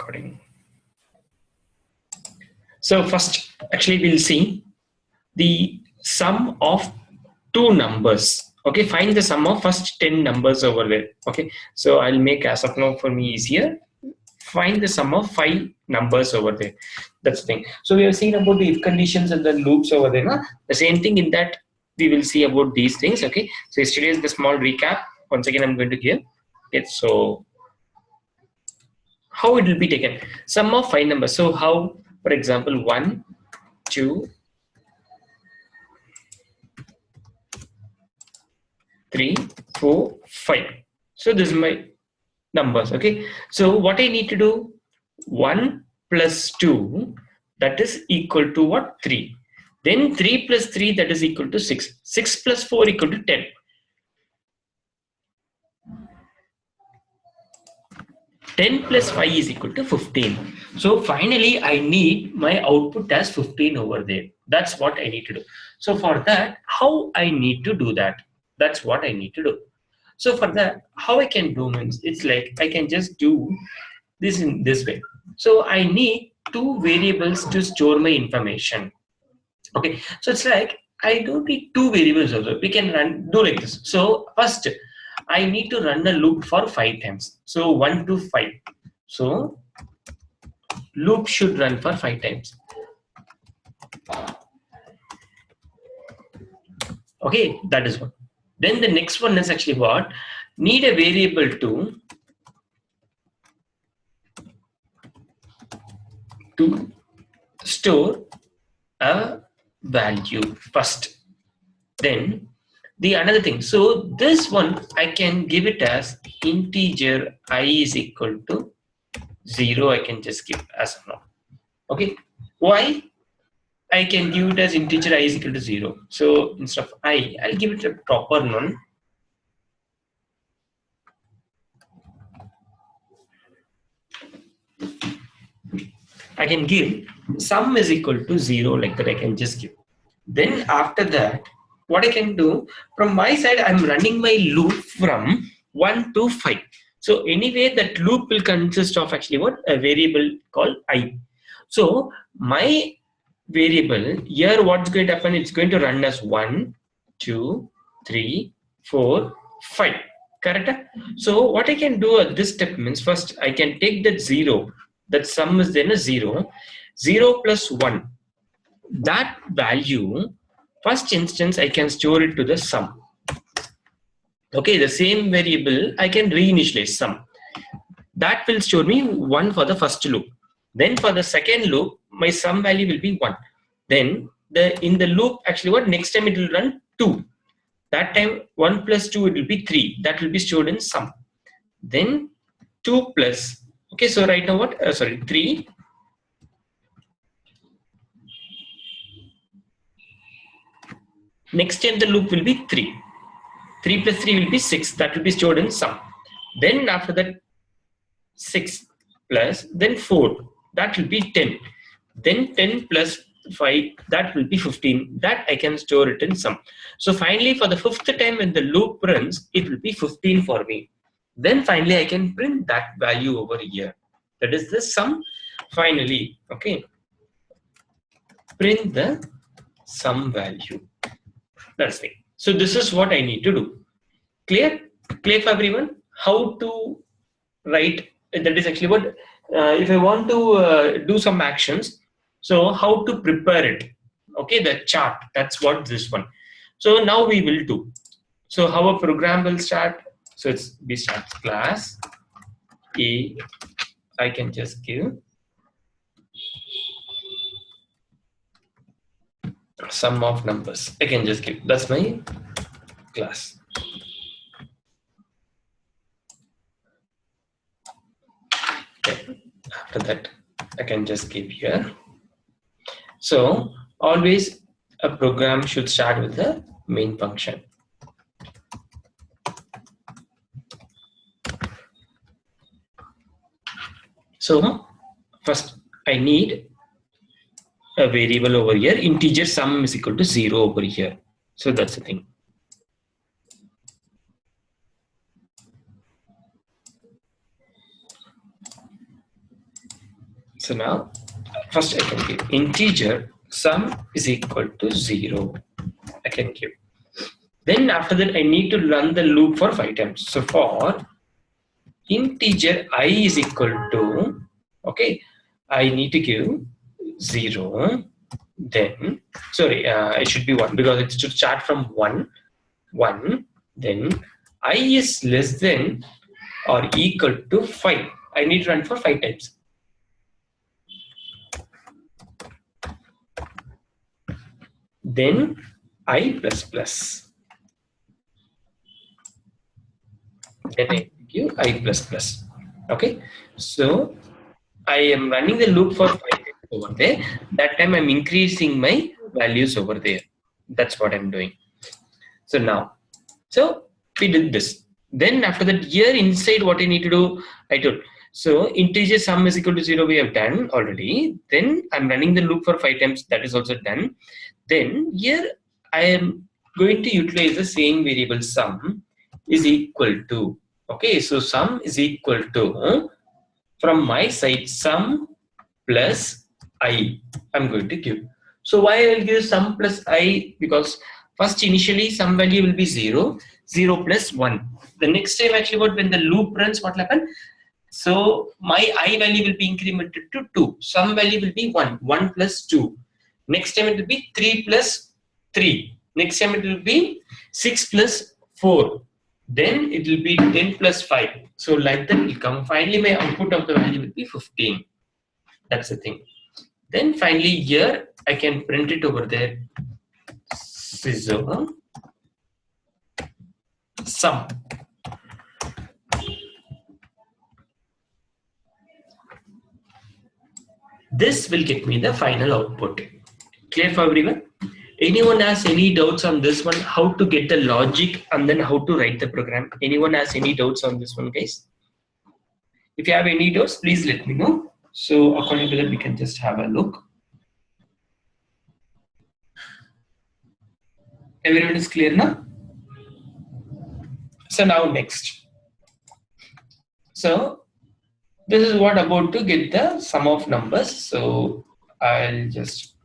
recording. So first, actually, we'll see the sum of two numbers. Okay, find the sum of first 10 numbers over there. Okay, so I'll make as of now for me easier. Find the sum of 5 numbers over there. That's the thing. So we have seen about the if conditions and the loops over there. Huh? The same thing in that we will see about these things. Okay, so yesterday is the small recap. Once again, I'm going to give it. So how it will be taken? Sum of 5 numbers. So how, for example, 1, 2, 3, 4, 5. So this is my numbers. Okay, so what I need to do, 1 plus 2, that is equal to what? 3. Then 3 plus 3, that is equal to 6. 6 plus 4 equal to 10. 10 plus 5 is equal to 15. So finally I need my output as 15 over there. That's what I need to do. So for that, how I need to do that? That's what I need to do. So for that, how I can do means, it's like I can just do this in this way. So I need two variables to store my information. Okay, so it's like I don't need two variables also. We can do like this. So first, I need to run a loop for 5 times. So 1 to 5. So loop should run for 5 times. Okay, that is one. Then the next one is actually what? Need a variable to store a value first. Then the another thing. So this one I can give it as integer I is equal to 0. I can just give as of now. Okay. Why? I can give it as integer I is equal to 0. So instead of I'll give it a proper none. I can give sum is equal to 0, like that I can just give. Then after that, what I can do, from my side, I'm running my loop from 1 to 5. So anyway, that loop will consist of actually what? A variable called I. So my variable here, what's going to happen? It's going to run as 1, 2, 3, 4, 5. Correct? So what I can do at this step means, first I can take that 0. That sum is then a 0. 0 plus 1. That value, first instance, I can store it to the sum. Okay, the same variable I can reinitialize sum. That will store me 1 for the first loop. Then for the second loop, my sum value will be 1. Then in the loop, actually what? Next time it will run 2. That time 1 plus 2 it will be 3. That will be stored in sum. Then 2 plus, okay, so right now what? 3. Next time the loop will be 3. 3 plus 3 will be 6. That will be stored in sum. Then after that 6 plus, then 4. That will be 10. Then 10 plus 5, that will be 15. That I can store it in sum. So finally for the 5th time when the loop runs, it will be 15 for me. Then finally I can print that value over here. That is the sum finally. Okay. Print the sum value. That's it. So this is what I need to do. Clear? Clear for everyone? How to write? That is actually what, if I want to do some actions, so how to prepare it? Okay, the chart. That's what this one. So now we will do. So how a program will start? So it's we start class A. I can just give sum of numbers. I can just give. That's my class. Okay. After that, I can just give here. So always a program should start with the main function. So first I need a variable over here. Integer sum is equal to 0 over here. So that's the thing. So now first I can give integer sum is equal to 0. I can give. Then after that I need to run the loop for 5 times. So for integer I is equal to, okay, I need to give 0. Then sorry, it should be 1 because it should start from 1. Then I is less than or equal to 5. I need to run for 5 times. Then I plus plus. Then I give I plus plus. Okay, so I am running the loop for 5 times over there. That time I'm increasing my values over there. That's what I'm doing. So now, so we did this. Then after that, here inside what I need to do, I told. So integer sum is equal to 0 we have done already. Then I'm running the loop for 5 times. That is also done. Then here I am going to utilize the same variable sum is equal to. Okay, so sum is equal to, from my side, sum plus I I'm going to give. So why I will give sum plus I? Because first initially some value will be 0, 0 plus 1. The next time actually when the loop runs, what will happen? So my I value will be incremented to 2. Some value will be 1, 1 plus 2. Next time it will be 3 plus 3. Next time it will be 6 plus 4. Then it will be 10 plus 5. So like that will come. Finally my output of the value will be 15. That's the thing. Then finally here I can print it over there. So sum. This will get me the final output. Clear for everyone? Anyone has any doubts on this one? How to get the logic and then how to write the program? Anyone has any doubts on this one, guys? If you have any doubts, please let me know. So according to that, we can just have a look. Everyone is clear now? So now next. So this is what about to get the sum of numbers. So I'll just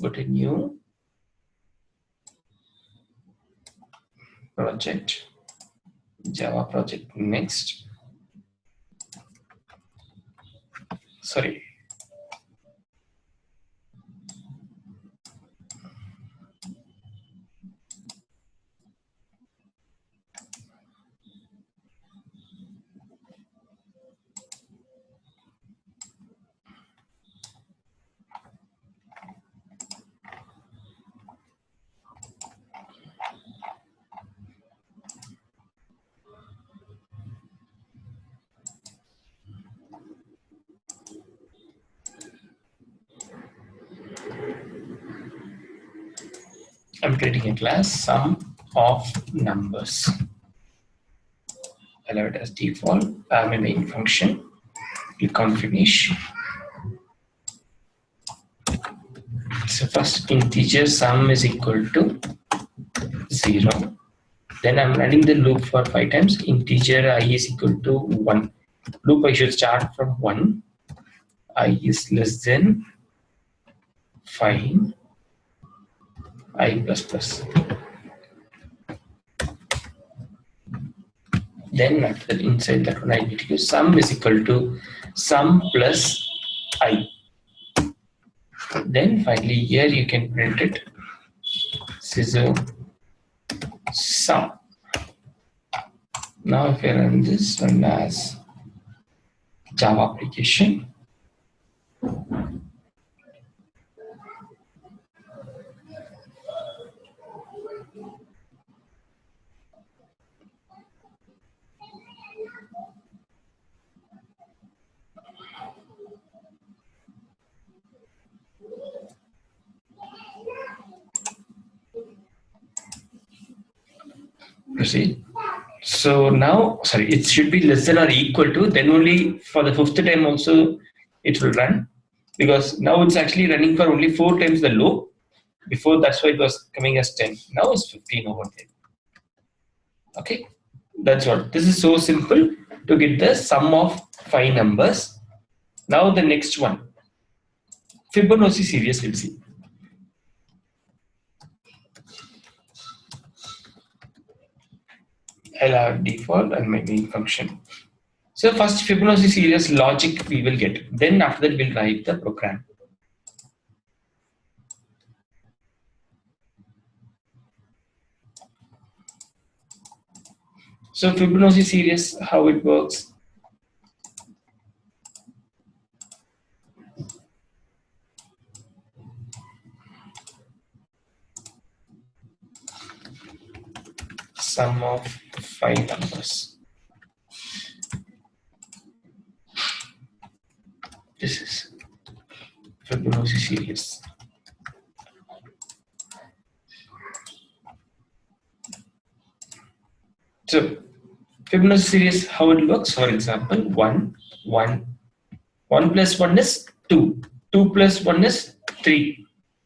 put a new project, Java project next. Sorry. I'm creating a class sum of numbers. I'll have it as default. I'm a main function. Click on finish. So first integer sum is equal to 0. Then I'm running the loop for 5 times. Integer I is equal to 1. Loop I should start from 1. I is less than 5. I plus plus. Then after inside that one I need to give sum is equal to sum plus I. Then finally here you can print it. So sum. Now if I run this one as Java application, proceed. So now, sorry, it should be less than or equal to, then only for the 5th time also it will run, because now it's actually running for only 4 times the loop. Before that's why it was coming as 10. Now it's 15 over there. Okay, that's what. This is so simple to get the sum of 5 numbers. Now the next one, Fibonacci series, we'll see. I'll have default and my main function. So first Fibonacci series logic we will get. Then after that we'll write the program. So Fibonacci series, how it works. Sum of 5 numbers. This is Fibonacci series. So Fibonacci series, how it works. For example, 1, 1. 1 plus 1 is 2. 2 plus 1 is 3.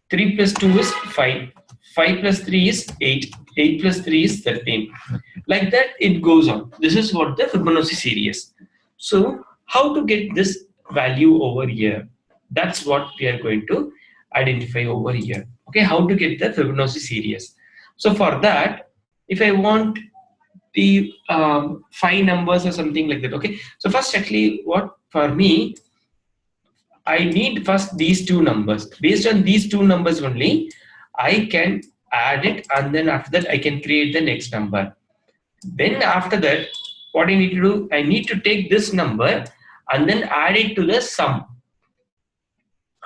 3 plus 2 is 5. 5 plus 3 is 8. 8 plus 3 is 13. Like that it goes on. This is what the Fibonacci series. So how to get this value over here? That's what we are going to identify over here. Okay, how to get the Fibonacci series. So for that, if I want the 5 numbers or something like that. Okay, so first actually what for me, I need first these two numbers. Based on these two numbers only, I can add it, and then after that I can create the next number. Then after that, what I need to do, I need to take this number and then add it to the sum.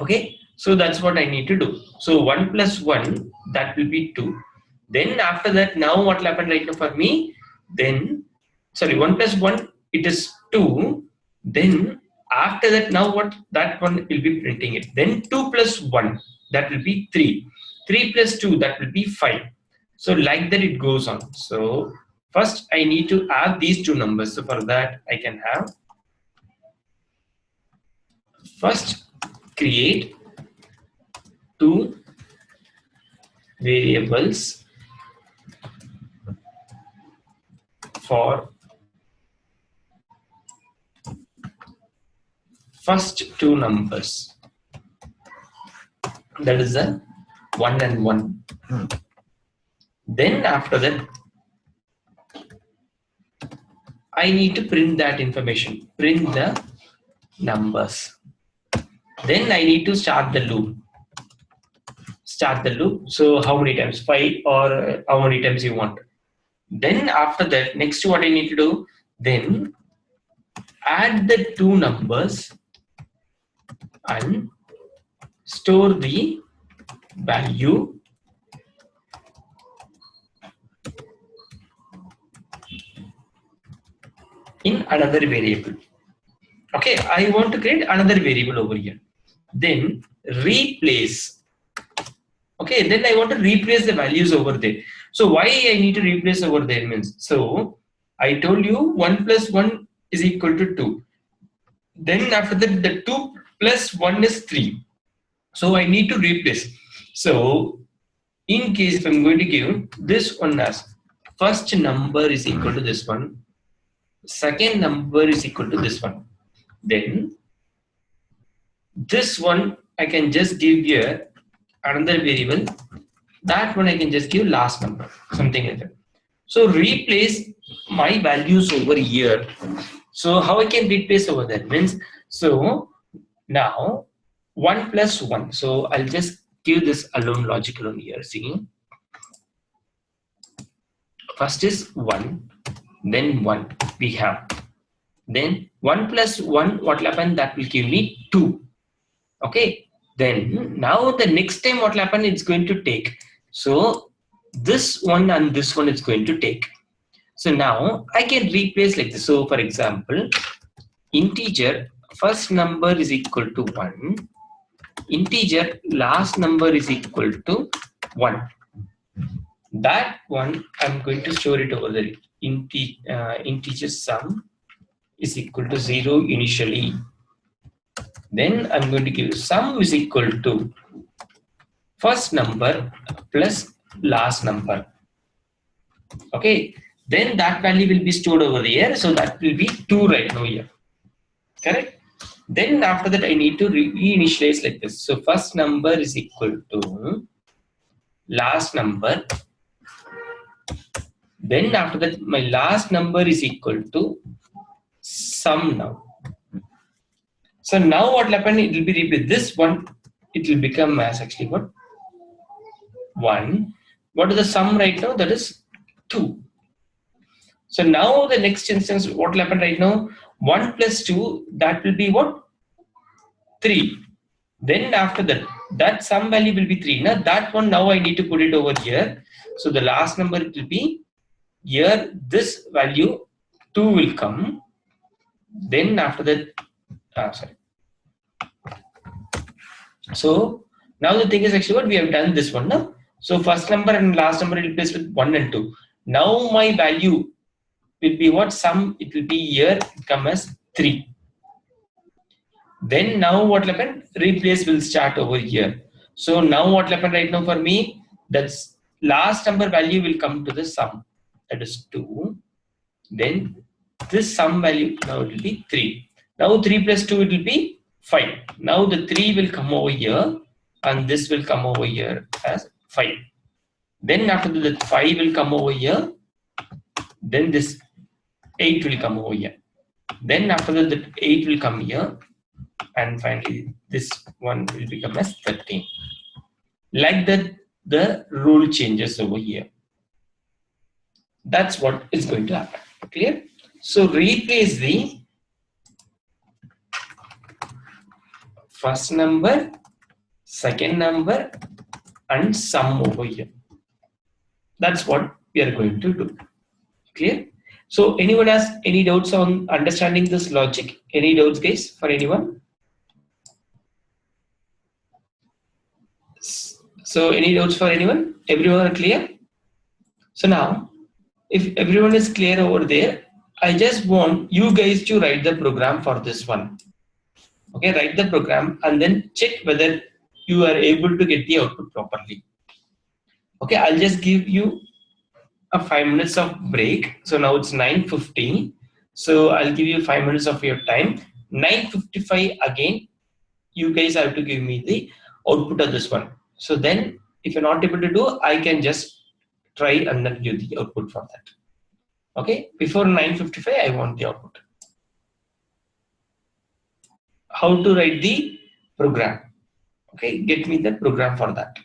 Okay, so that's what I need to do. So 1 plus 1, that will be 2. Then after that, now what will happen right now for me? Then, sorry, 1 plus 1, it is 2. Then after that, now what? That one will be printing it. Then 2 plus 1, that will be 3. 3 plus 2, that will be 5. So like that it goes on. So first I need to add these two numbers. So for that, I can have first create two variables for first two numbers. That is the 1 and 1. Then after that, I need to print that information, print the numbers. Then I need to start the loop. Start the loop. So how many times? 5 or how many times you want. Then after that, next what I need to do, then add the two numbers and store the value in another variable. Okay, I want to create another variable over here. Then replace. Okay, then I want to replace the values over there. So why I need to replace over there means, so I told you 1 plus 1 is equal to 2. Then after that, the 2 plus 1 is 3. So I need to replace. So in case if I'm going to give this one as first number is equal to this one, second number is equal to this one, then this one I can just give here another variable, that one I can just give last number, something like that. So replace my values over here. So how I can replace over there means, so now 1 plus 1, so I'll just give this alone, logic alone here. See, first is 1, then 1 we have, then 1 plus 1, what will happen, that will give me 2. Okay, then now the next time what will happen, it's going to take, so this one and this one is going to take. So now I can replace like this. So for example, integer first number is equal to 1, integer last number is equal to 1. That one I'm going to store it over there. Integer sum is equal to 0 initially. Then I'm going to give sum is equal to first number plus last number. Okay, then that value will be stored over here. So that will be 2 right now here. Correct? Then after that, I need to reinitialize like this. So first number is equal to last number. Then after that, my last number is equal to sum now. So now what will happen? It will be replaced. This one, it will become as actually what? 1. What is the sum right now? That is 2. So now the next instance, what will happen right now? 1 plus 2, that will be what? 3. Then after that, that sum value will be 3. Now that one, now I need to put it over here. So the last number it will be here. This value 2 will come. Then after that, sorry. So now the thing is actually what we have done this one now. So first number and last number replaced with 1 and 2. Now my value will be what? Sum, it will be here, it come as 3. Then now what will happen? Replace will start over here. So now what will happen right now for me? That's last number value will come to the sum. That is 2. Then this sum value now it will be 3. Now 3 plus 2 it will be 5. Now the 3 will come over here and this will come over here as 5. Then after that 5 will come over here. Then this 8 will come over here. Then after that, the 8 will come here. And finally, this one will become as 13. Like that, the rule changes over here. That's what is going to happen. Clear? So replace the first number, second number, and sum over here. That's what we are going to do. Clear? So anyone has any doubts on understanding this logic? Any doubts, guys, for anyone? So any doubts for anyone? Everyone are clear? So now, if everyone is clear over there, I just want you guys to write the program for this one. Okay, write the program and then check whether you are able to get the output properly. Okay, I'll just give you a 5 minutes of break. So now it's 9:50. So I'll give you 5 minutes of your time. 9:55 again, you guys have to give me the output of this one. So then if you're not able to do, I can just try and then give the output for that. Okay, before 9:55, I want the output. How to write the program? Okay, get me the program for that.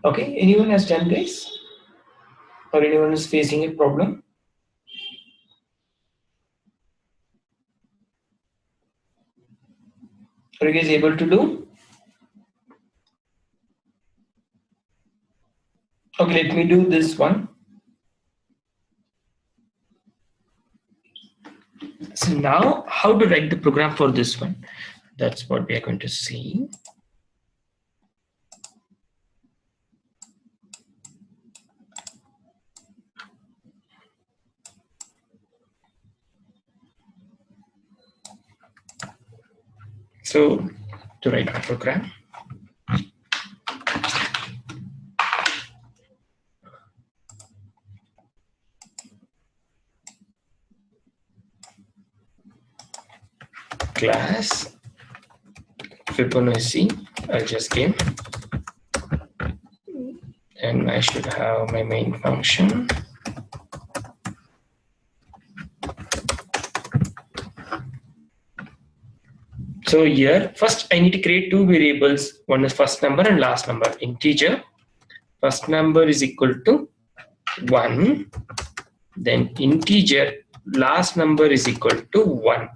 Okay, anyone has done this? Or anyone is facing a problem? Are you guys able to do? Okay, let me do this one. So now, how to write the program for this one? That's what we are going to see. So to write the program, class Fibonacci, I'll just give, and I should have my main function. So here, first I need to create two variables. One is first number and last number. Integer, first number is equal to 1. Then integer, last number is equal to 1.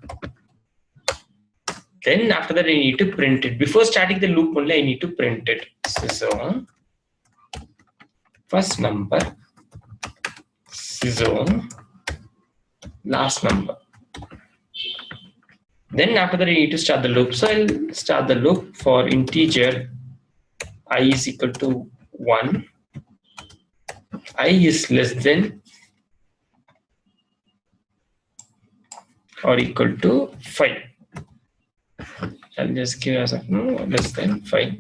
Then after that I need to print it. Before starting the loop only I need to print it. So first number, last number. Then after that I need to start the loop. So I'll start the loop for integer I is equal to 1. I is less than or equal to 5. I'll just give as of now less than 5.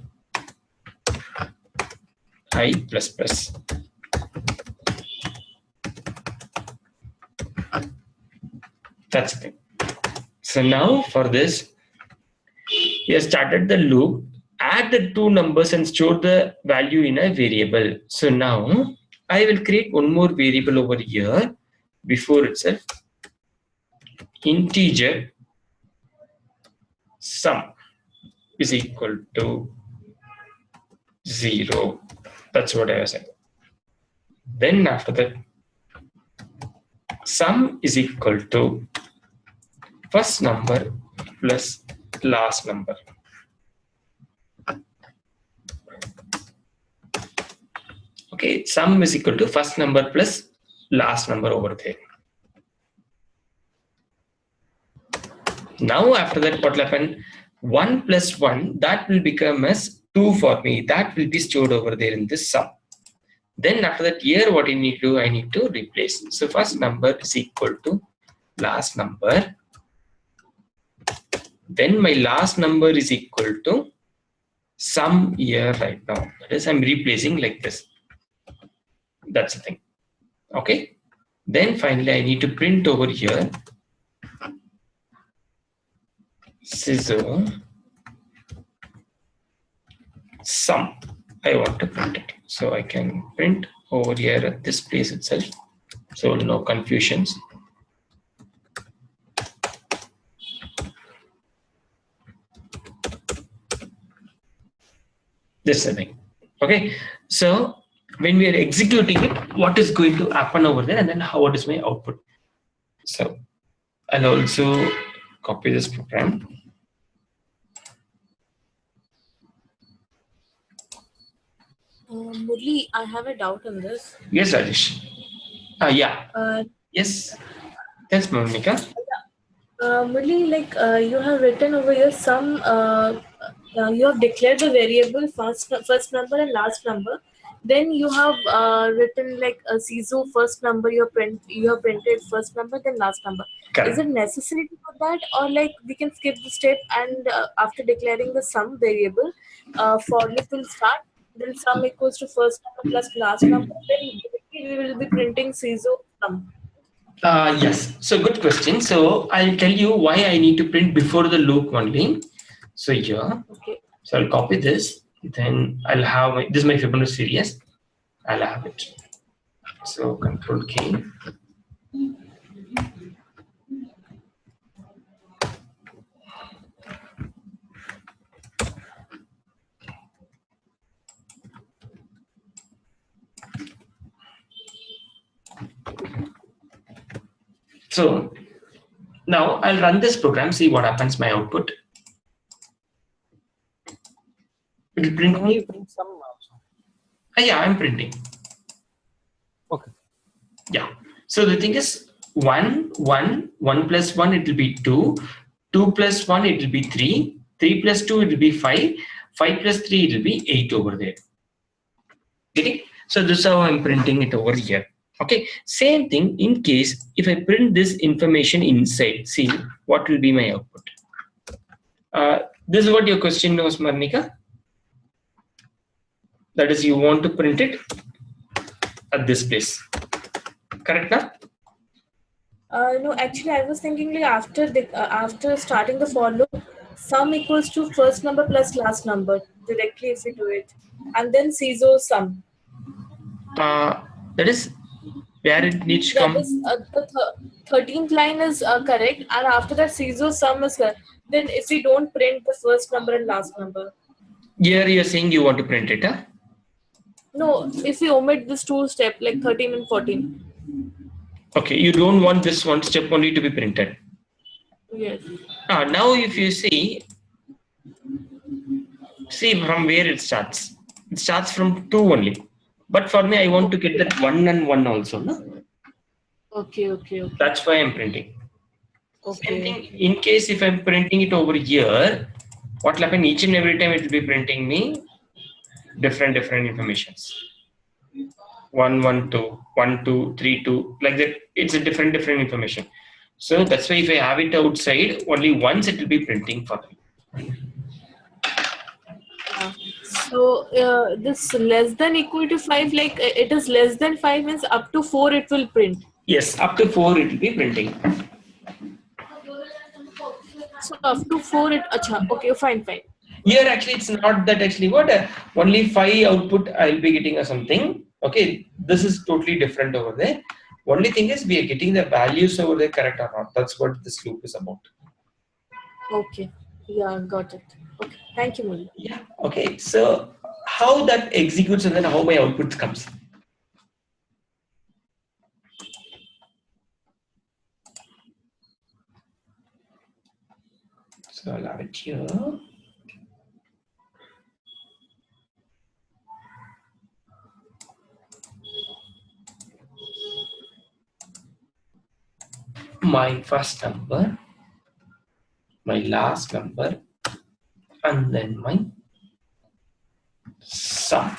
I plus plus. That's the thing. So now for this, we have started the loop, add the two numbers and store the value in a variable. So now I will create one more variable over here before itself. Integer sum is equal to 0. That's what I was saying. Then after that, sum is equal to first number plus last number. Okay, sum is equal to first number plus last number over there. Now after that, what will happen? 1 plus 1, that will become as 2 for me. That will be stored over there in this sum. Then after that, here what I need to do, I need to replace. So first number is equal to last number. Then my last number is equal to sum here right now. That is, I'm replacing like this. That's the thing. Okay. Then finally, I need to print over here. Sum. I want to print it. So I can print over here at this place itself. So no confusions. This is the thing. Okay. So when we are executing it, what is going to happen over there, and then what is my output? So I'll also copy this program. Murli, I have a doubt on this. Yes, Rajesh. Yeah. Yes. Thanks, Monica. Murli, like you have written over here some. You have declared the variable first number and last number. Then you have written like a CISO first number. You have printed first number then last number. Correct. Is it necessary for that, or like we can skip the step and after declaring the sum variable, for loop will start. Then sum equals to first number plus last number. Then we will be printing CISO sum. Yes. So good question. So I'll tell you why I need to print before the loop only. So here. Okay. So I'll copy this. Then I'll have this is my Fibonacci series. I'll have it. So Control K. So now I'll run this program, see what happens, my output. It will print me. You print sum also. Yeah, I'm printing. Okay. Yeah. So the thing is 1, 1, 1 plus 1, it will be 2. 2 plus 1, it will be 3. 3 plus 2, it will be 5. 5 plus 3, it will be 8 over there. Okay. So this is how I'm printing it over here. Okay. Same thing in case if I print this information inside, see what will be my output. This is what your question was, Marnika. That is, you want to print it at this place. Correct now? No, actually, I was thinking like after starting the for loop, sum equals to first number plus last number directly if we do it, and then CISO sum. That is where it needs to That come. is the 13th line is correct, and after that CISO sum is correct. Then if we don't print the first number and last number. Here you're saying you want to print it, huh? No, if we omit this two step like 13 and 14. Okay, you don't want this one step only to be printed. Yes. Now if you see from where it starts. It starts from 2 only. But for me, I want to get that 1 and 1 also. No? Okay. That's why I'm printing. Okay. Same thing, in case if I'm printing it over here, what will happen each and every time it will be printing me different informations. 1, 1, 2, 1, 2, 3, 2, like that. It's a different information. So that's why if I have it outside, only once it will be printing for me. So this less than equal to 5, like it is less than 5 means up to 4 it will print. Yes, up to 4 it will be printing. So up to 4 it, acha, okay, fine. Here actually it's not that actually what only 5 output I'll be getting or something. Okay, this is totally different over there. Only thing is we are getting the values over there correct or not. That's what this loop is about. Okay, yeah, got it. Okay, thank you, Muli. Yeah. Okay. So how that executes and then how my output comes. So I'll have it here. My first number, my last number, and then my sum.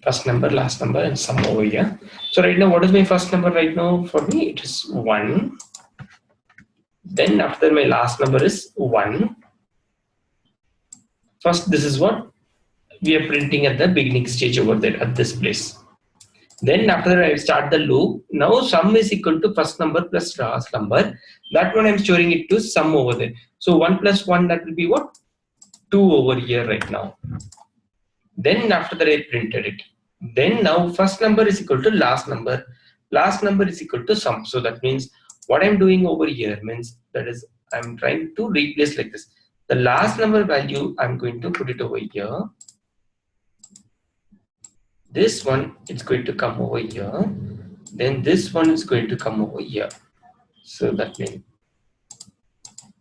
First number, last number, and sum over here. So right now, what is my first number right now for me? It is 1. Then after my last number is 1. First, this is what we are printing at the beginning stage over there at this place. Then after I start the loop, now sum is equal to first number plus last number. That one I'm storing it to sum over there. So 1 plus 1, that will be what? 2 over here right now. Then after that I printed it. Then now first number is equal to last number. Last number is equal to sum. So that means what I'm doing over here means that is I'm trying to replace like this. The last number value I'm going to put it over here. This one is going to come over here. Then this one is going to come over here. So that means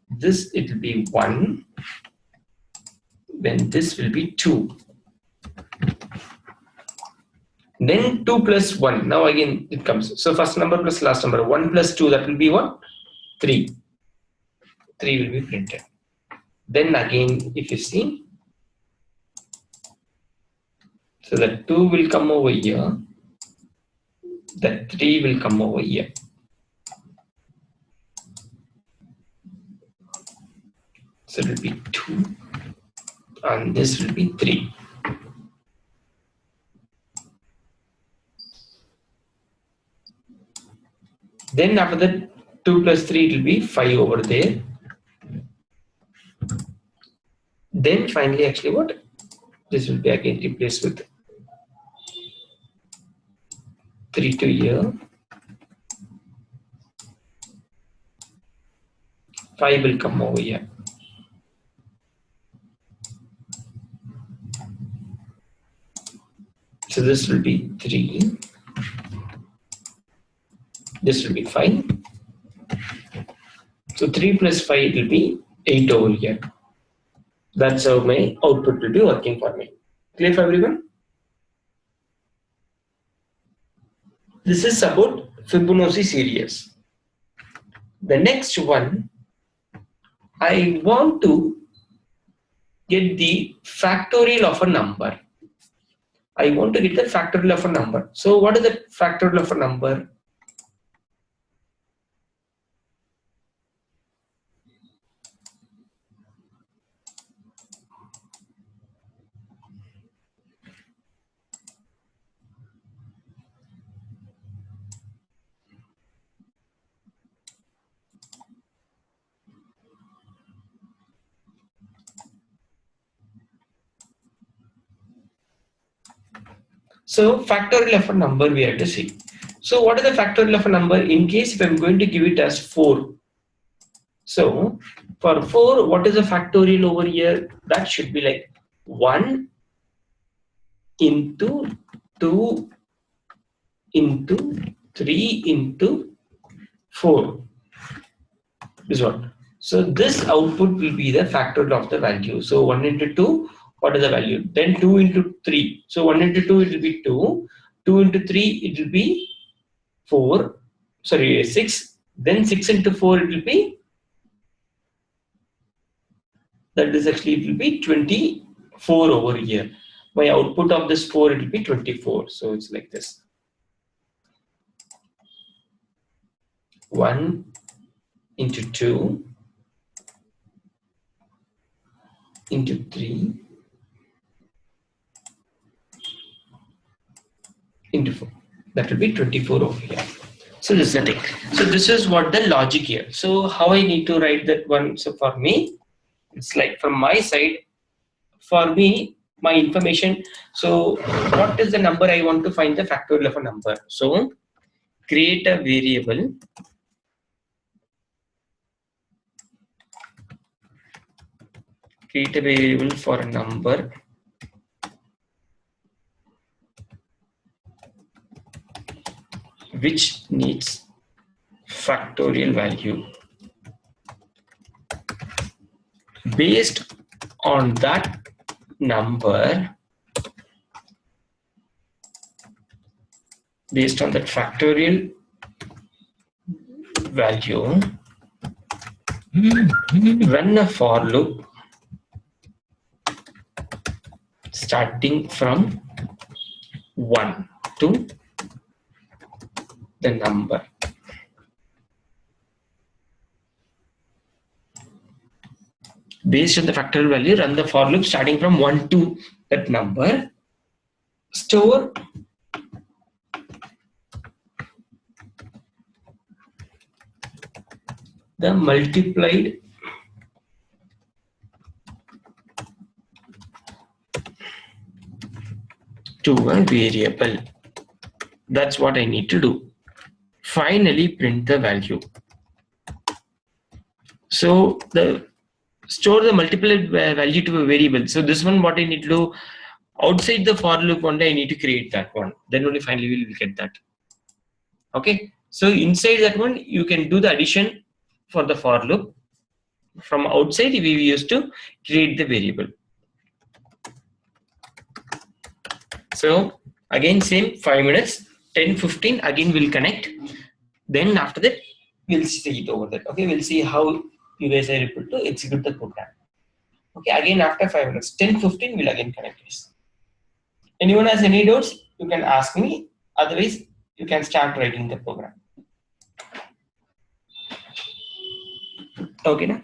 this it will be 1. Then this will be 2. Then 2 plus 1. Now again it comes. So first number plus last number. 1 plus 2, that will be what? 3. 3 will be printed. Then again if you see, so that 2 will come over here. That 3 will come over here. So it will be 2 and this will be 3. Then after that 2 plus 3 it will be 5 over there. Then finally actually what? This will be again replaced with 3 to here. 5 will come over here. So this will be 3. This will be 5. So 3 plus 5 it will be 8 over here. That's how my output will be working for me. Clear for everyone? This is about Fibonacci series. The next one, I want to get the factorial of a number. I want to get the factorial of a number. So what is the factorial of a number? So factorial of a number we have to see. So what is the factorial of a number in case if I'm going to give it as 4? So for 4, what is the factorial over here? That should be like 1 into 2 into 3 into 4. This one. So this output will be the factorial of the value. So 1 into 2, what is the value? Then 2 into 3. So 1 into 2 it will be 2. 2 into 3 it will be 4. Sorry, 6. Then 6 into 4 it will be, that is actually it will be 24 over here. My output of this 4 it will be 24. So it's like this. 1 into 2 into 3 into 4. That will be 24 over here. So this is the thing. So this is what the logic here. So how I need to write that one? So for me, it's like from my side, for me, my information. So what is the number I want to find the factorial of a number? So create a variable. Create a variable for a number which needs factorial value. Based on that number, based on that factorial value, run a for loop starting from 1 to the number. Based on the factorial value, run the for loop starting from 1 to that number. Store the multiplied to a variable. That's what I need to do. Finally, print the value. So store the multiplied value to a variable. So this one, what I need to do outside the for loop only, I need to create that one. Then only finally we will get that. Okay. So inside that one, you can do the addition for the for loop. From outside, we used to create the variable. So again, same 5 minutes, 10-15, again we'll connect. Then after that, we'll see it over there. Okay, we'll see how you guys are able to execute the program. Okay, again after 5 minutes, 10-15, we'll again connect this. Anyone has any doubts, you can ask me. Otherwise, you can start writing the program. Okay, na?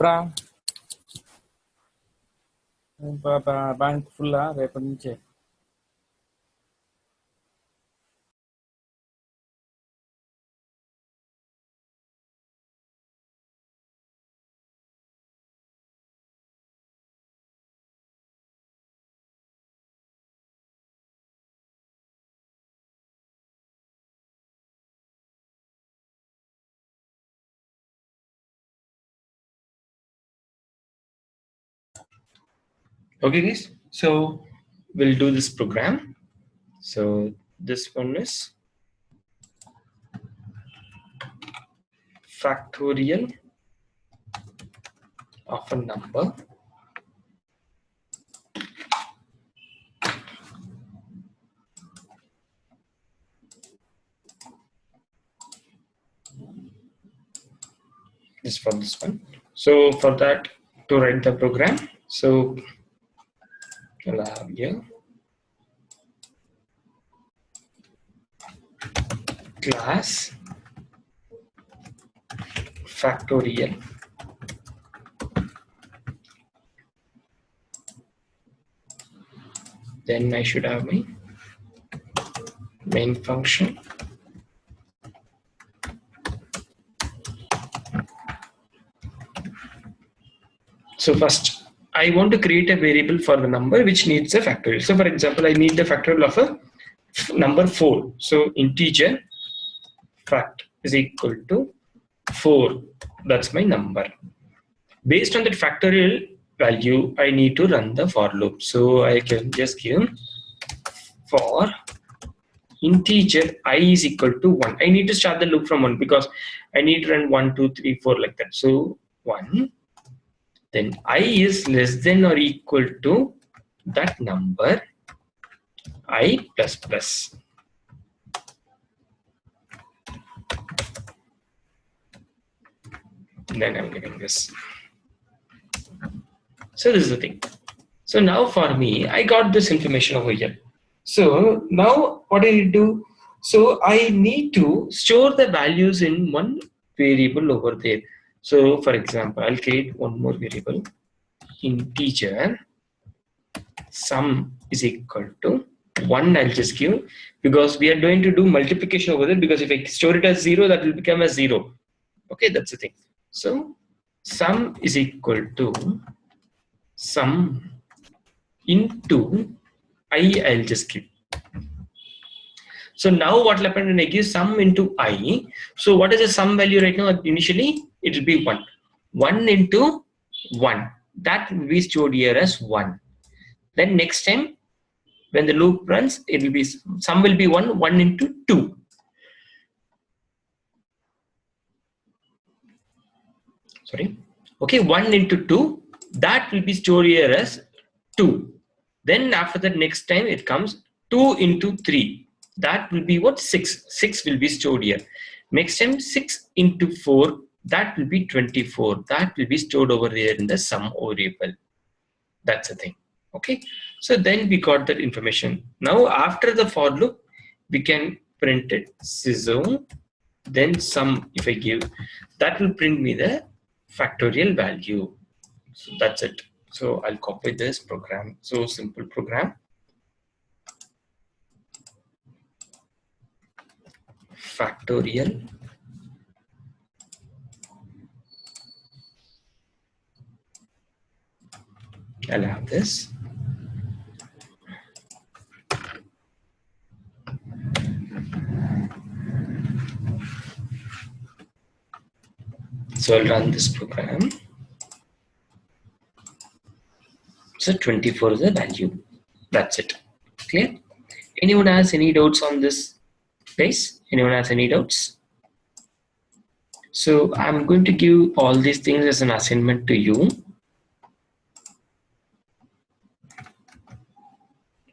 చెప్పురా bank full రేపటి నుంచి Okay guys, so we'll do this program. So this one is factorial of a number is for this one. So for that, to write the program, so I'll have here class factorial. Then I should have my main function. So first, I want to create a variable for the number which needs a factorial. So for example, I need the factorial of a number 4. So integer fact is equal to 4. That's my number. Based on that factorial value, I need to run the for loop. So I can just give for integer I is equal to 1. I need to start the loop from 1 because I need to run 1, 2, 3, 4 like that. So 1. Then I is less than or equal to that number I plus plus. Then I'm getting this. So this is the thing. So now for me, I got this information over here. So now what I do? So I need to store the values in one variable over there. So for example, I'll create one more variable. Integer sum is equal to 1. I'll just give, because we are going to do multiplication over there, because if I store it as 0, that will become as 0. Okay, that's the thing. So sum is equal to sum into I'll just give. So now what will happen when I give sum into I? So what is the sum value right now? Initially it will be 1. 1 into 1. That will be stored here as 1. Then next time when the loop runs, it will be sum will be 1. 1 into 2. Sorry. Okay, 1 into 2. That will be stored here as 2. Then after that, next time it comes 2 into 3. That will be what? 6. 6 will be stored here. Next time 6 into 4. That will be 24. That will be stored over there in the sum variable. That's the thing. Okay. So then we got that information. Now after the for loop, we can print it. So then sum, if I give, that will print me the factorial value. So that's it. So I'll copy this program. So simple program. Factorial. I'll have this. So I'll run this program. So 24 is the value. That's it. Clear? Anyone has any doubts on this base? Anyone has any doubts? So I'm going to give all these things as an assignment to you.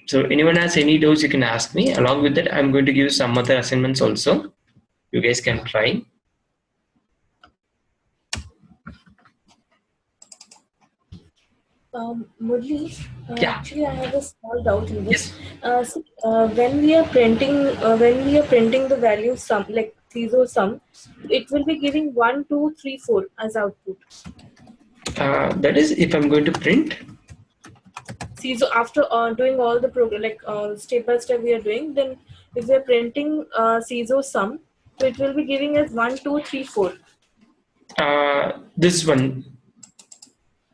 So anyone has any doubts, you can ask me. Along with that, I'm going to give some other assignments also. You guys can try. Murli, Yeah. actually, I have a small doubt in this. Yes. When we are printing the value sum, like zero sum, it will be giving 1, 2, 3, 4 as output. That is if I'm going to print. See, so after doing all the program, like step by step we are doing, then if we are printing CISO sum, so it will be giving us 1, 2, 3, 4. This one.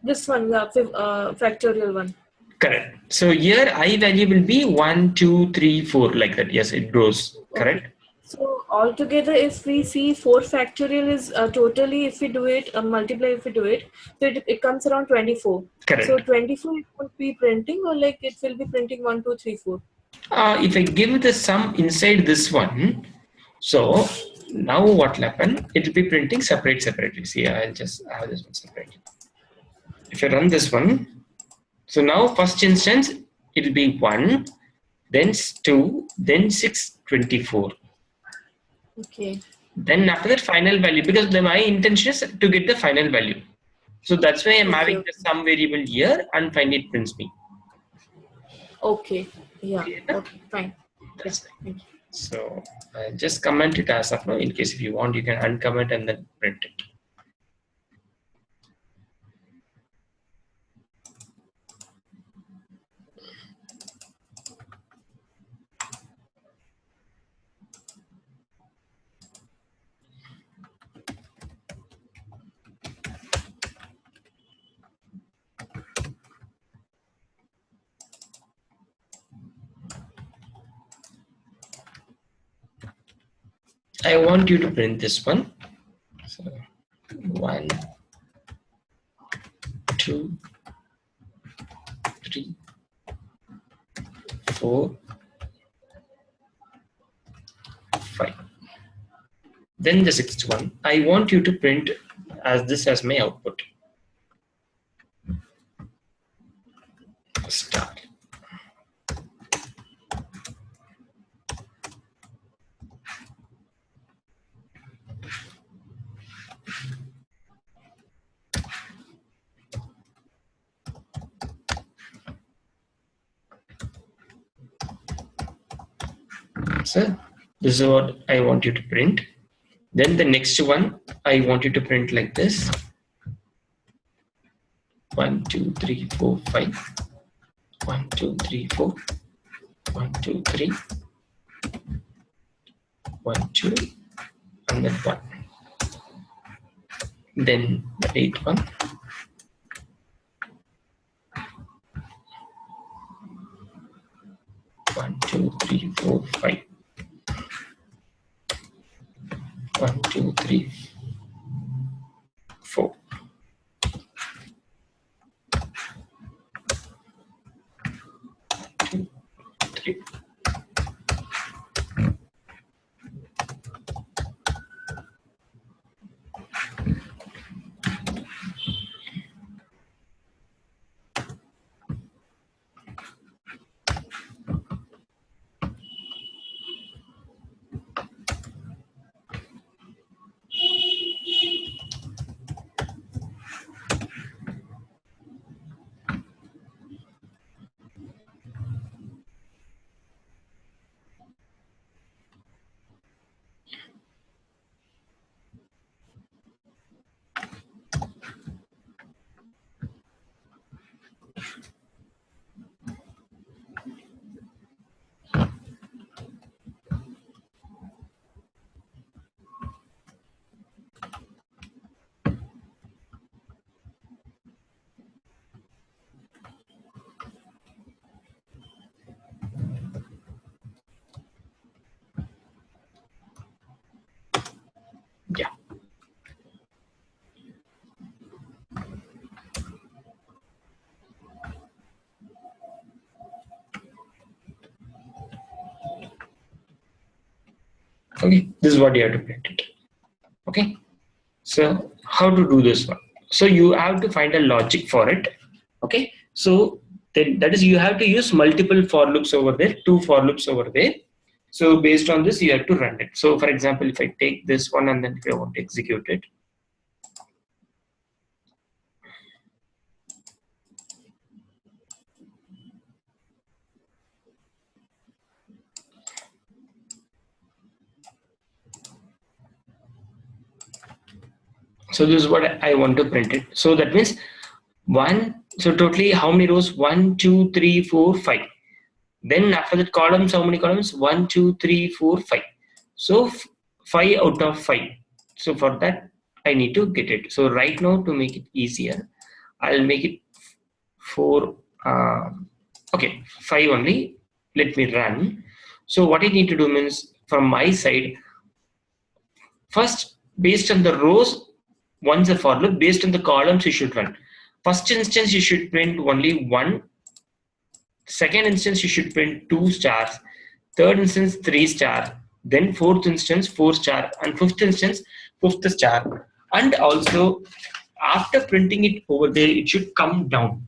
This one, yeah, factorial one. Correct. So here I value will be 1, 2, 3, 4 like that. Yes, it grows. Okay. Correct. So altogether, if we see 4 factorial is totally, if we do it, multiply if we do it, so it comes around 24. Correct. So 24 it would be printing, or like it will be printing 1, 2, 3, 4. If I give the sum inside this one, so now what will happen? It will be printing separately. See, I'll just have this one separate. If I run this one, so now first instance it will be 1, then 2, then 6, 24. Okay. Then after that final value, because my intention is to get the final value. So that's why I'm having the sum variable here and finally it prints me. Okay. Yeah. Okay, Okay. Fine. that's Yeah. Thank you. So just comment it as of now. In case if you want, you can uncomment and then print it. I want you to print this one. So 1, 2, 3, 4, 5. Then the sixth one, I want you to print as this as my output. Start. So this is what I want you to print. Then the next one, I want you to print like this. 1, 2, 3, 4, 5. 1, 2, 3, 4. 1, 2, 3. 1, 2, and then 1. Then the eighth one. 1, 2, 3, 4, 5. 1, 2, 3, 4. 2, 3. Yeah. Okay, this is what you have to print it. Okay, so how to do this one? So you have to find a logic for it. Okay, so then that is you have to use multiple for loops over there, 2 for loops over there. So based on this, you have to run it. So for example, if I take this one and then if I want to execute it, So this is what I want to print it. So that means so totally how many rows? 1, 2, 3, 4, 5. Then after that columns, how many columns? 1, 2, 3, 4, 5. So 5 out of 5. So for that I need to get it. So right now, to make it easier, I'll make it 4. Okay, 5 only. Let me run. So what I need to do means, from my side, first based on the rows, once a for loop, based on the columns you should run. First instance you should print only 1. Second instance you should print 2 stars. Third instance 3 star. Then fourth instance 4 star, and fifth instance 5th star. And also after printing it over there, it should come down.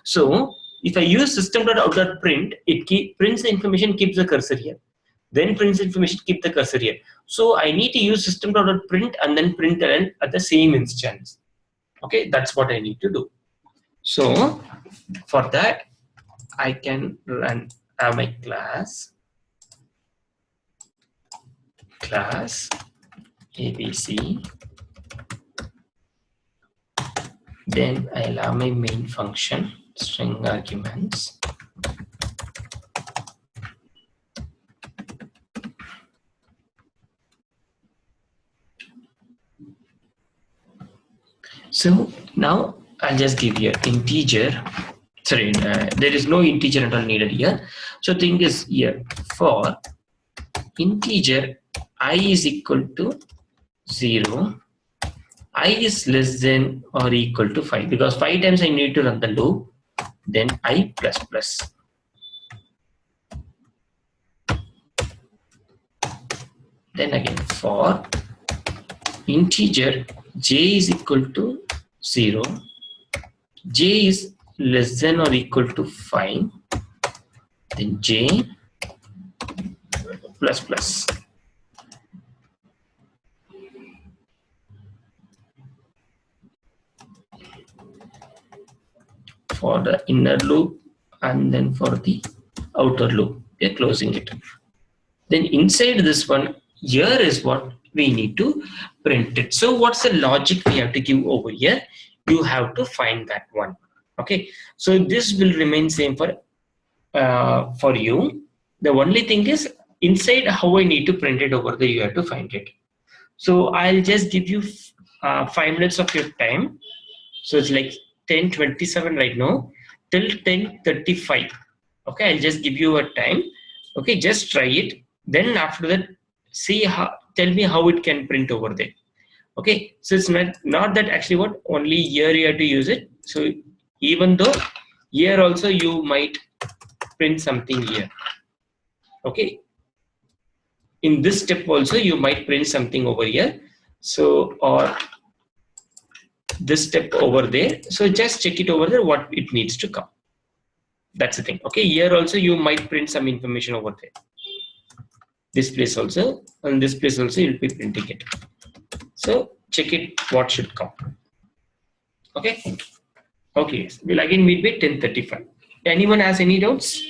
So if I use system.out.print, it prints the information, keeps the cursor here. Then prints the information, keep the cursor here. So I need to use system.out.print and then print at the same instance. Okay, that's what I need to do. So for that, I can run my class ABC. Then I'll have my main function, string arguments. So now I'll just give you an integer. Sorry, there is no integer at all needed here. So thing is here, for integer I is equal to 0, I is less than or equal to 5, because 5 times I need to run the loop. Then I plus plus. Then again, for integer j is equal to 0, j is less than or equal to 5, then j plus plus. For the inner loop, and then for the outer loop, we are closing it. Then inside this one, here is what we need to print it. So what's the logic we have to give over here? You have to find that one. Okay, so this will remain same for you. The only thing is, inside how I need to print it over there, you have to find it. So I'll just give you 5 minutes of your time. So it's like 10:27 right now till 10:35. Okay, I'll just give you a time. Okay, just try it. Then after that, tell me how it can print over there. Okay, so it's not that actually what only here you have to use it. So even though here also you might print something here. Okay, in this step also you might print something over here. So or this step over there. So just check it over there what it needs to come. That's the thing. Okay, here also you might print some information over there. This place also, and this place also you'll be printing it. So check it what should come. Okay. Okay, we'll again meet by 10:35. Anyone has any doubts?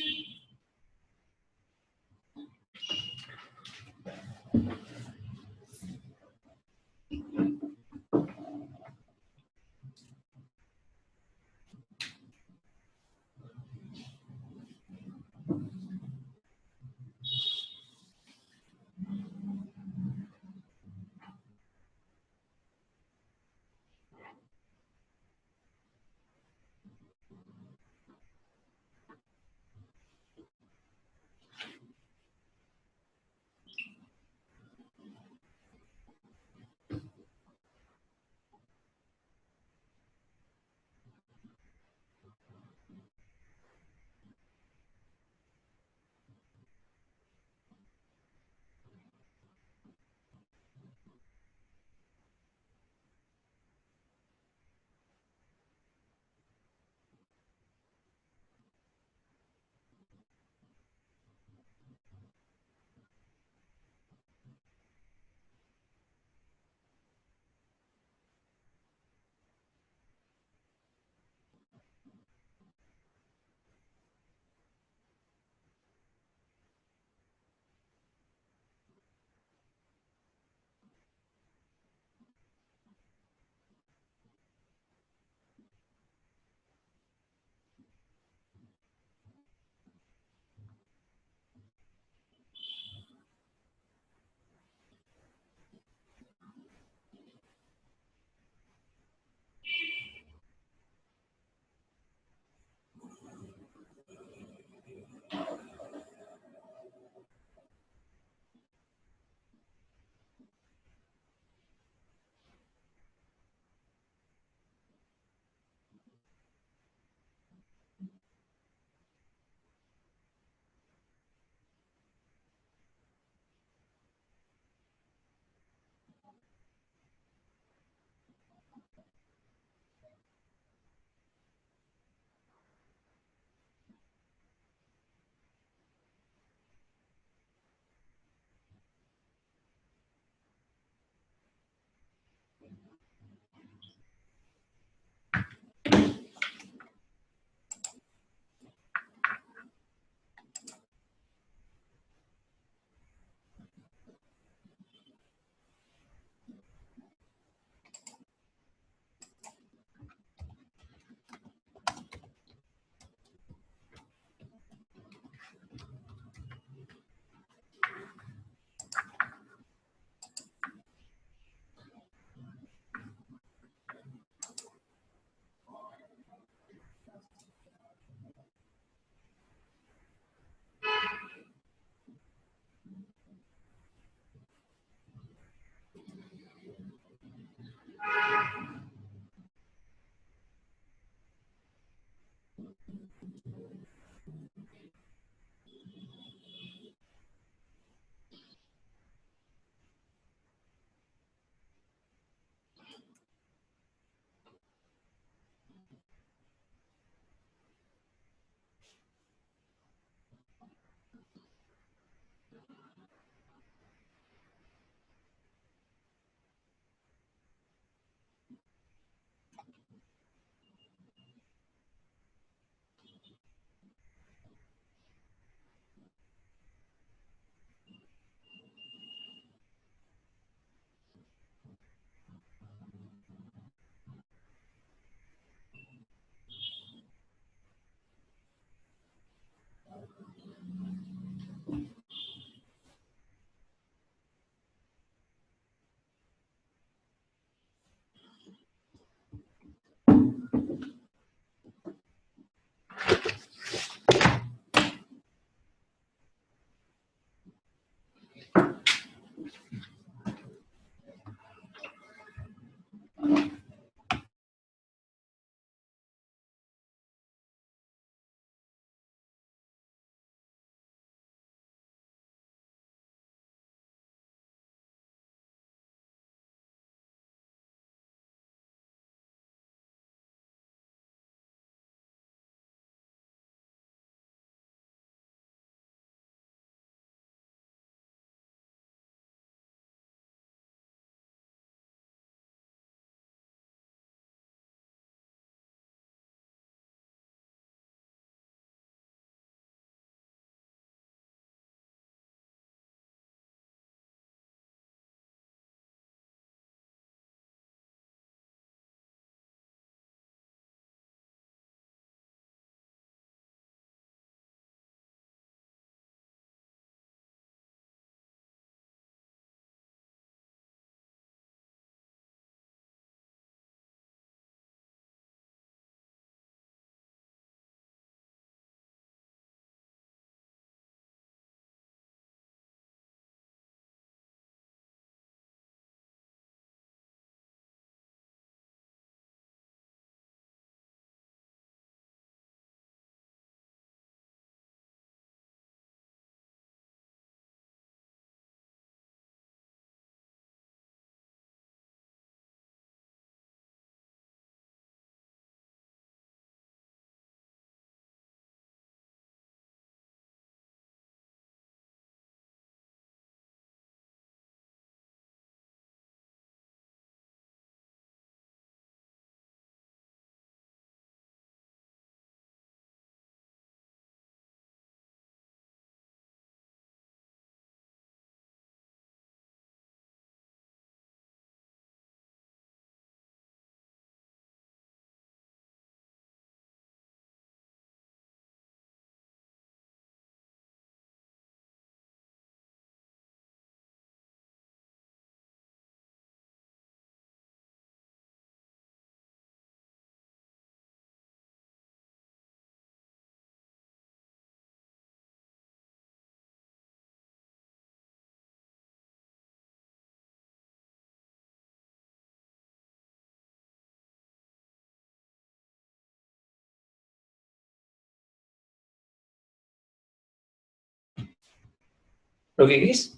Okay, guys.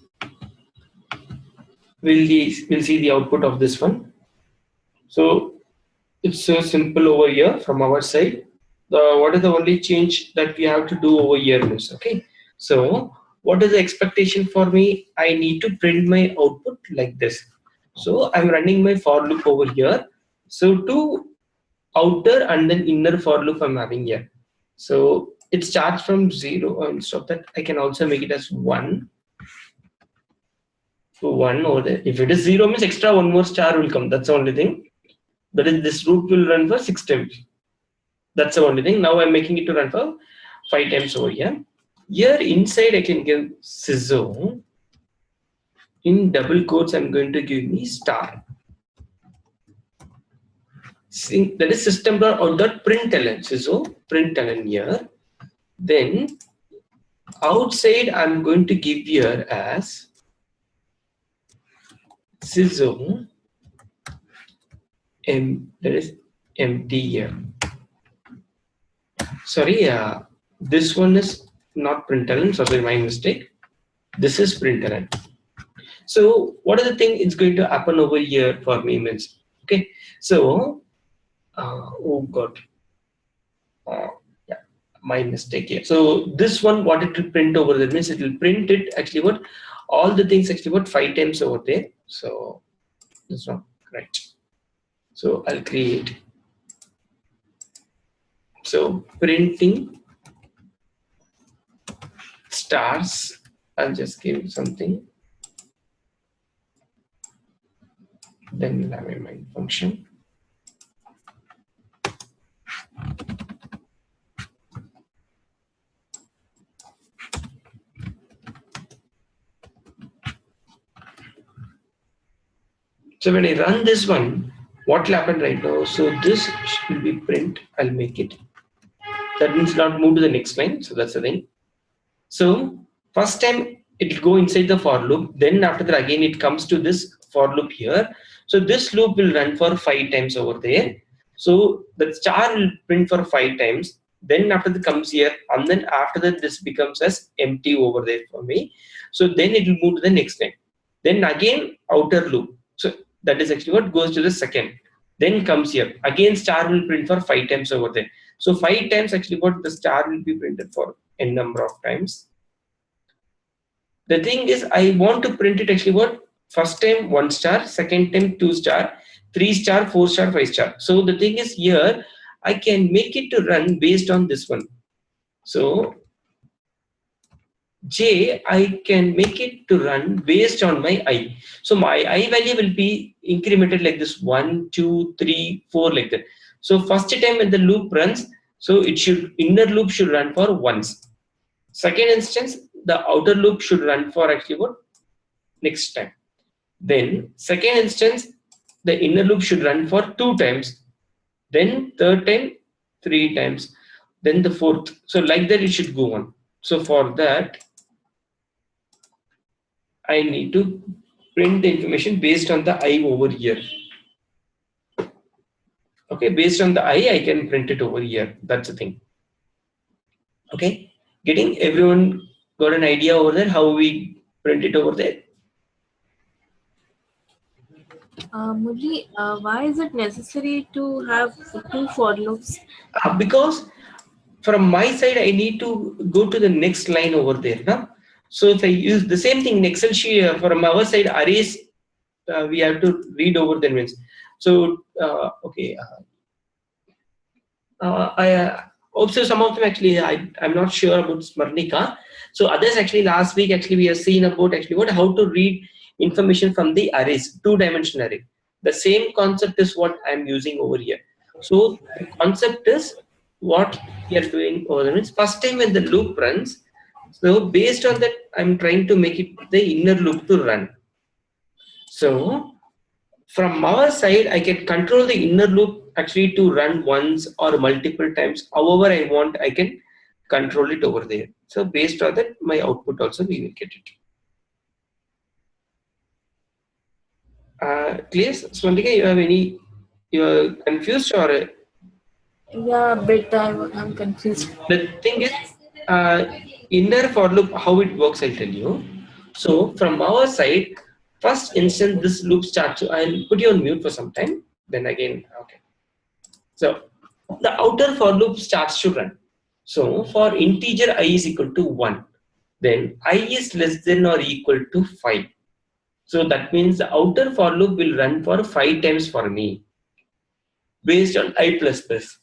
We'll see the output of this one. So it's so simple over here from our side. What is the only change that we have to do over here is, okay. So what is the expectation for me? I need to print my output like this. So I'm running my for loop over here. So two outer and then inner for loop I'm having here. So it starts from 0. Instead of that, I can also make it as 1. So 1 over there. If it is 0 means extra one more star will come. That's the only thing. That is, this loop will run for 6 times. That's the only thing. Now I'm making it to run for 5 times over here. Here inside I can give CISO. In double quotes I'm going to give me star. See, that is system dot out println. CISO println here. Then outside I'm going to give here as CISO that is empty here. Sorry, this one is not println. Sorry, my mistake. This is println. So what is the thing it's going to happen over here for me means, okay. So oh god, yeah, my mistake here. So this one, what it will print over there means it will print it actually what all the things actually what 5 times over there. So that's not right. So I'll create. So printing stars. I'll just give something. Then we'll have a main function. So when I run this one, what will happen right now? So this will be print. I'll make it. That means not move to the next line. So that's the thing. So first time it will go inside the for loop. Then after that again it comes to this for loop here. So this loop will run for 5 times over there. So the star will print for 5 times. Then after that comes here, and then after that this becomes as empty over there for me. So then it will move to the next line. Then again outer loop. So that is actually what goes to the second. Then comes here again star will print for 5 times over there. So 5 times actually what the star will be printed for n number of times. The thing is I want to print it actually what first time 1 star, second time 2 star, 3 star, 4 star, 5 star. So the thing is here I can make it to run based on this one. So J, I can make it to run based on my I. So my I value will be incremented like this 1, 2, 3, 4 like that. So first time when the loop runs, so it should inner loop should run for once. Second instance, the outer loop should run for actually what next time. Then second instance, the inner loop should run for 2 times. Then third time, 3 times. Then the fourth. So like that it should go on. So for that, I need to print the information based on the I over here. Okay, based on the I can print it over here. That's the thing. Okay, getting everyone got an idea over there how we print it over there. Murli, why is it necessary to have 2 for loops? Because from my side, I need to go to the next line over there. No? So if I use the same thing in Excel sheet from our side, arrays, we have to read over the means. So, okay. I also some of them actually, I'm not sure about Smarnika. So others actually last week, actually we have seen about actually what, how to read information from the arrays, 2-dimensional array. The same concept is what I'm using over here. So the concept is what we are doing over there. Means first time when the loop runs, so based on that, I'm trying to make it the inner loop to run. So from our side, I can control the inner loop actually to run once or multiple times. However I want, I can control it over there. So based on that, my output also we will get it. Clear, Swantika, you have any? You are confused or? Yeah, bit I'm confused. The thing is, inner for loop, how it works, I'll tell you. So from our side, first instance this loop starts. So I'll put you on mute for some time. Then again, okay. So the outer for loop starts to run. So for integer I is equal to 1, then I is less than or equal to 5. So that means the outer for loop will run for 5 times for me based on I plus plus.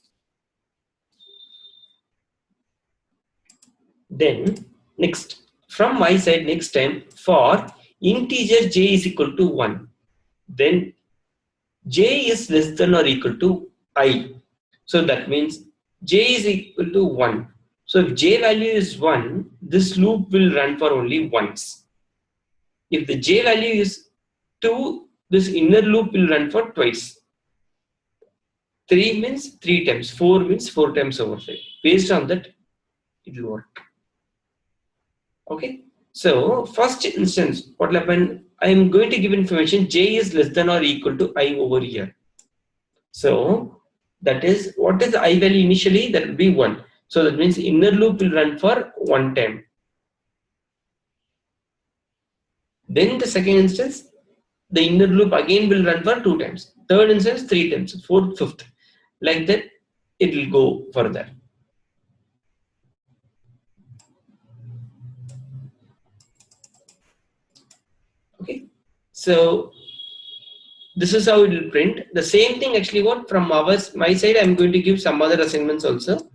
Then next, from my side, next time for integer j is equal to 1, then j is less than or equal to I. So that means j is equal to 1. So if j value is 1, this loop will run for only once. If the j value is 2, this inner loop will run for twice. 3 means 3 times, 4 means 4 times over 5. Based on that, it will work. Okay. So first instance, what will happen? I am going to give information j is less than or equal to I over here. So that is, what is the I value initially? That will be 1. So that means inner loop will run for 1 time. Then the second instance, the inner loop again will run for 2 times. Third instance, 3 times. Fourth, fifth. Like that, it will go further. Okay. So this is how it will print. The same thing actually what from my side, I'm going to give some other assignments also.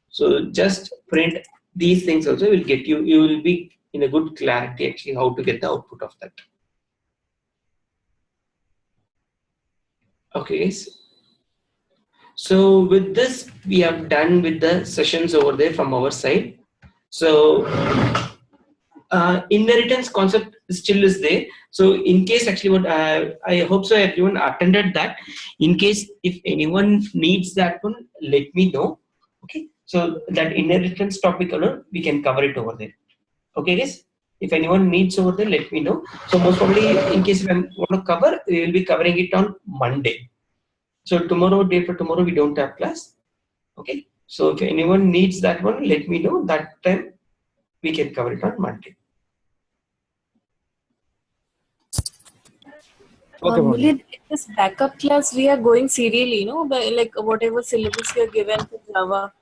So just print these things also will get you will be in a good clarity actually how to get the output of that. Okay. So with this, we have done with the sessions over there from our side. So inheritance concept still is there. So in case actually what I hope so everyone attended that. In case if anyone needs that one, let me know. Okay. So that inheritance topic alone, we can cover it over there. Okay, guys. If anyone needs over there, let me know. So most probably, in case if I want to cover, we will be covering it on Monday. So tomorrow, day for tomorrow, we don't have class. Okay. So if anyone needs that one, let me know. That time we can cover it on Monday. Okay, Only Murli. in this backup class we are going serially, like whatever syllabus you are given for Java.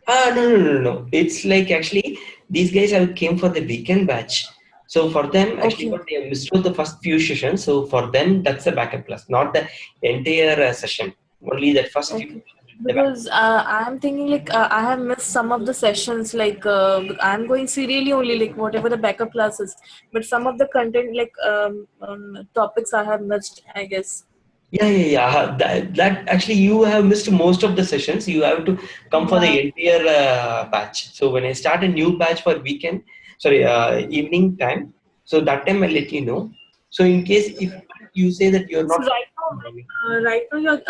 No. It's like actually these guys have came for the weekend batch. So for them, actually, Okay. what they have missed out the first few sessions. So for them, that's the backup class, not the entire session. Only that first few Okay. sessions will be the backup. Because I'm thinking like I have missed some of the sessions. Like I'm going serially only like whatever the backup classes. But some of the content like topics I have missed, I guess. Yeah. That actually you have missed most of the sessions. You have to come for the Yeah. entire batch. So when I start a new batch for weekend, sorry, evening time. So that time I'll let you know. So in case if you say that you're So not right now you're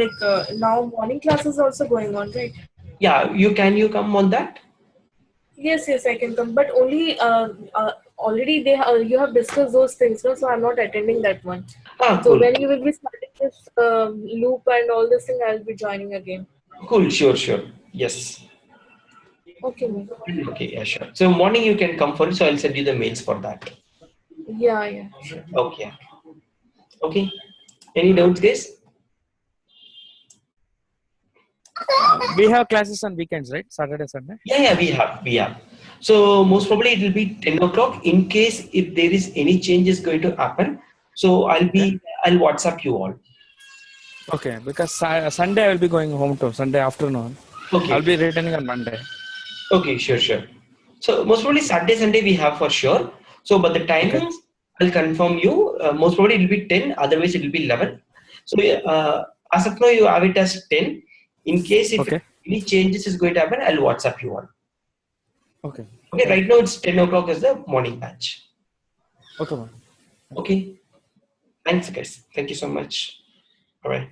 like now morning class is also going on, right? yeah, you come on that? Yes, I can come, but only already you have discussed those things, no? So I'm not attending that one. So Cool. when you will be starting this loop and all this thing, I'll be joining again. Cool, sure. Yes. Okay, ma'am. Okay, yeah, sure. So morning you can come for it, so I'll send you the mails for that. Yeah, sure. Okay. Okay. Any doubts, guys? We have classes on weekends, right? Saturday, Sunday. Yeah, we have. So most probably it will be 10 o'clock. In case if there is any changes going to happen, so Okay. I'll WhatsApp you all. Okay, because Sunday I will be going home to Sunday afternoon. I'll Okay. be returning on Monday. Okay, sure. So most probably Saturday, Sunday we have for sure. So but the Okay. timings I'll confirm you. Most probably it will be 10. Otherwise it will be 11. So as of now you have it as 10. In case if Okay. any changes is going to happen, I'll WhatsApp you all. Okay. Okay, Thank right you. now it's 10 o'clock is the morning batch. Okay, ma'am. Okay. Thanks guys. Thank you so much. All right.